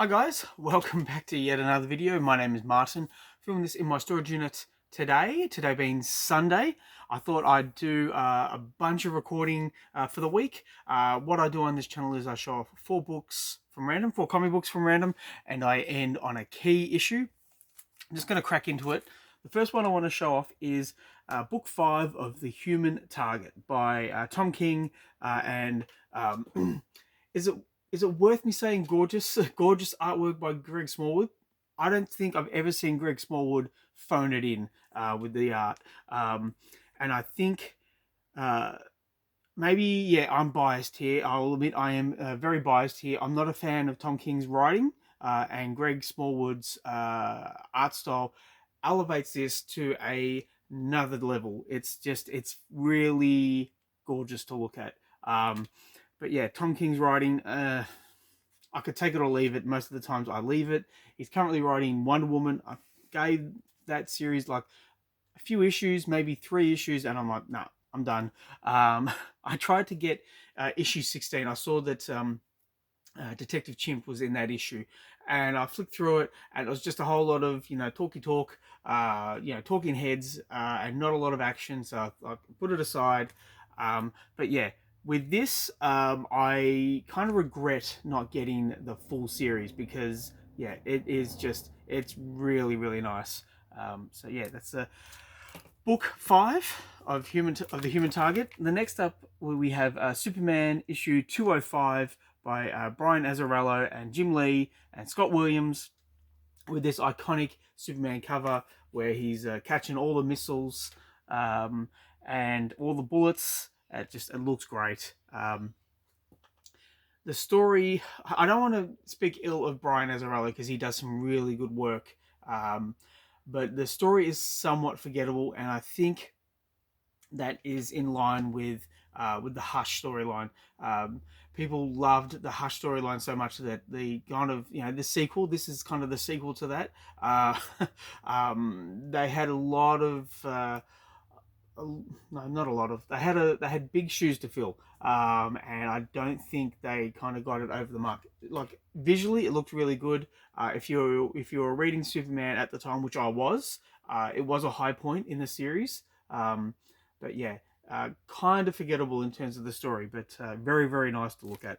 Hi guys, welcome back to yet another video. My name is Martin, filming this in my storage unit today being Sunday. I thought I'd do a bunch of recording for the week. What I do on this channel is I show off four comic books from random, and I end on a key issue. I'm just going to crack into it. The first one I want to show off is book 5 of The Human Target by Tom King and is it worth me saying gorgeous artwork by Greg Smallwood? I don't think I've ever seen Greg Smallwood phone it in with the art, and I think maybe, yeah, I'm biased here. I'll admit I am very biased here. I'm not a fan of Tom King's writing, and Greg Smallwood's art style elevates this to another level. It's really gorgeous to look at. But yeah, Tom King's writing, I could take it or leave it. Most of the times I leave it. He's currently writing Wonder Woman. I gave that series like a few issues, maybe 3 issues, and I'm like, nah, I'm done. I tried to get issue 16. I saw that Detective Chimp was in that issue, and I flicked through it, and it was just a whole lot of talky talk, talking heads, and not a lot of action. So I put it aside. But yeah, with this, I kind of regret not getting the full series because yeah, it's really nice. So yeah, that's book 5 of the Human Target. The next up we have Superman issue 205 by Brian Azzarello and Jim Lee and Scott Williams, with this iconic Superman cover where he's catching all the missiles and all the bullets. It looks great. The story, I don't want to speak ill of Brian Azzarello because he does some really good work, but the story is somewhat forgettable, and I think that is in line with the Hush storyline. People loved the Hush storyline so much that the kind of the sequel. This is kind of the sequel to that. They had a lot of no, not a lot of. They had big shoes to fill, and I don't think they kind of got it over the mark. Like visually, it looked really good. If you were reading Superman at the time, which I was, it was a high point in the series. But yeah, kind of forgettable in terms of the story, but very nice to look at.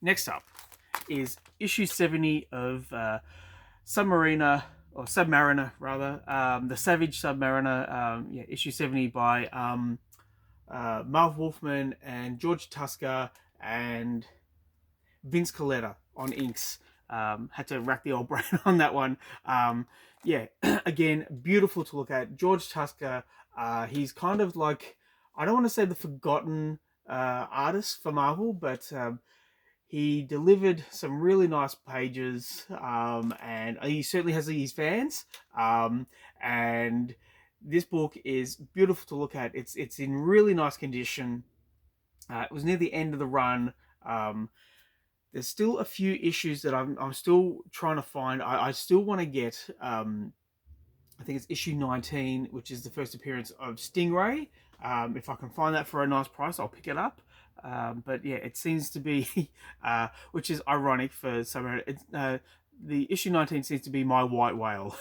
Next up is issue 70 of Submariner rather, the Savage Submariner, issue 70 by Marv Wolfman and George Tusker and Vince Colletta on inks. Had to rack the old brain on that one. Yeah, again, beautiful to look at. George Tusker, he's kind of like, I don't want to say the forgotten artist for Marvel, but he delivered some really nice pages, and he certainly has his fans. And this book is beautiful to look at. It's in really nice condition. It was near the end of the run. There's still a few issues that I'm still trying to find. I still want to get. I think it's issue 19, which is the first appearance of Stingray. If I can find that for a nice price, I'll pick it up. But yeah, it seems to be, which is ironic for some. The issue 19 seems to be my white whale.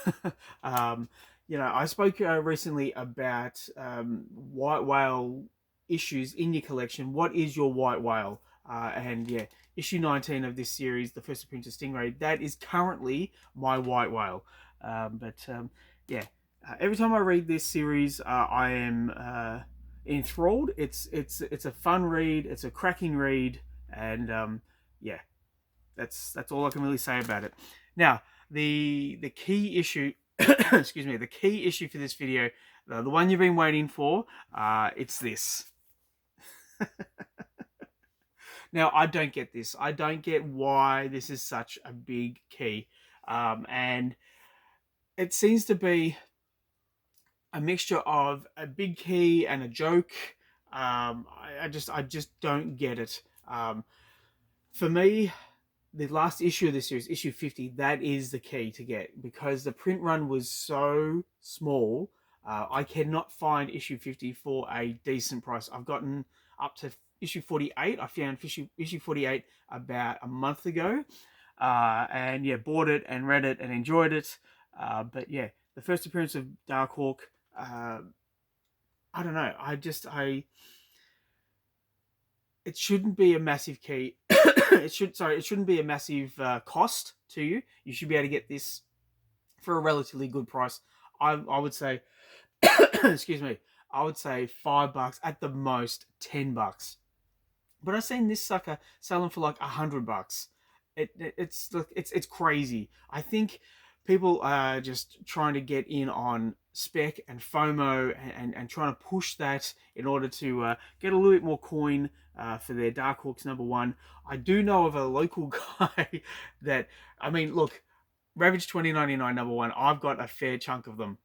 I spoke recently about white whale issues in your collection. What is your white whale? And yeah, issue 19 of this series, the first appearance of Stingray, that is currently my white whale. Yeah, every time I read this series, I am enthralled. It's a fun read. It's a cracking read, and yeah, that's all I can really say about it. Now, the key issue, excuse me, the key issue for this video, the one you've been waiting for, it's this. Now, I don't get this. I don't get why this is such a big key, and it seems to be a mixture of a big key and a joke. I just don't get it. For me, the last issue of this series, issue 50, that is the key to get, because the print run was so small. I cannot find issue 50 for a decent price. I've gotten up to issue 48. I found issue 48 about a month ago. and yeah, bought it and read it and enjoyed it. But yeah, the first appearance of Darkhawk, I don't know. It shouldn't be a massive key. It shouldn't be a massive cost to you. You should be able to get this for a relatively good price. I would say, excuse me, I would say $5 at the most, $10. But I've seen this sucker selling for like $100. It's crazy. I think people are just trying to get in on spec and FOMO and trying to push that in order to get a little bit more coin for their Darkhawks #1. I do know of a local guy that, I mean, look, Ravage 2099 #1. I've got a fair chunk of them,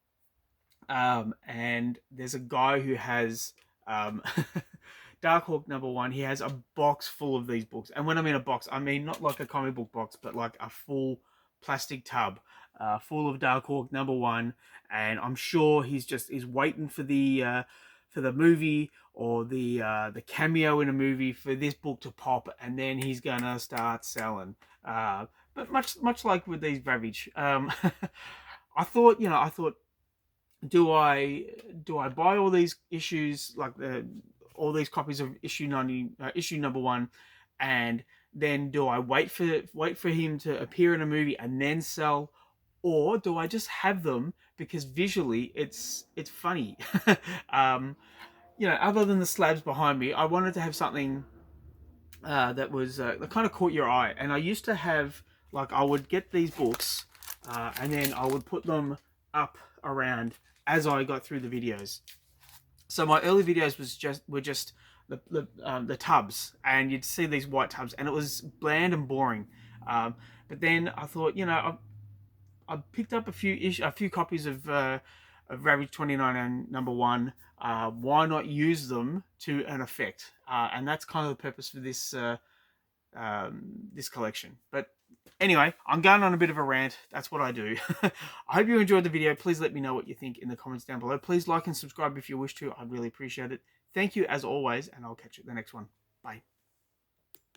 and there's a guy who has Darkhawk #1. He has a box full of these books, and when I mean a box, I mean not like a comic book box, but like a full plastic tub full of Darkhawk #1. And I'm sure he's waiting for the movie or the cameo in a movie for this book to pop, and then he's gonna start selling. But much like with these Ravage, I thought, do I buy all these issues, like all these copies of issue #1, and then do I wait for him to appear in a movie and then sell, or do I just have them because visually it's funny? Other than the slabs behind me, I wanted to have something that was that kind of caught your eye. And I used to have, like, I would get these books and then I would put them up around as I got through the videos. So my early videos were just the tubs, and you'd see these white tubs, and it was bland and boring. But then I thought, I picked up a few copies of Ravage 29 #1. Why not use them to an effect? And that's kind of the purpose for this this collection. But anyway, I'm going on a bit of a rant. That's what I do. I hope you enjoyed the video. Please let me know what you think in the comments down below. Please like and subscribe if you wish to. I'd really appreciate it. Thank you as always, and I'll catch you at the next one. Bye.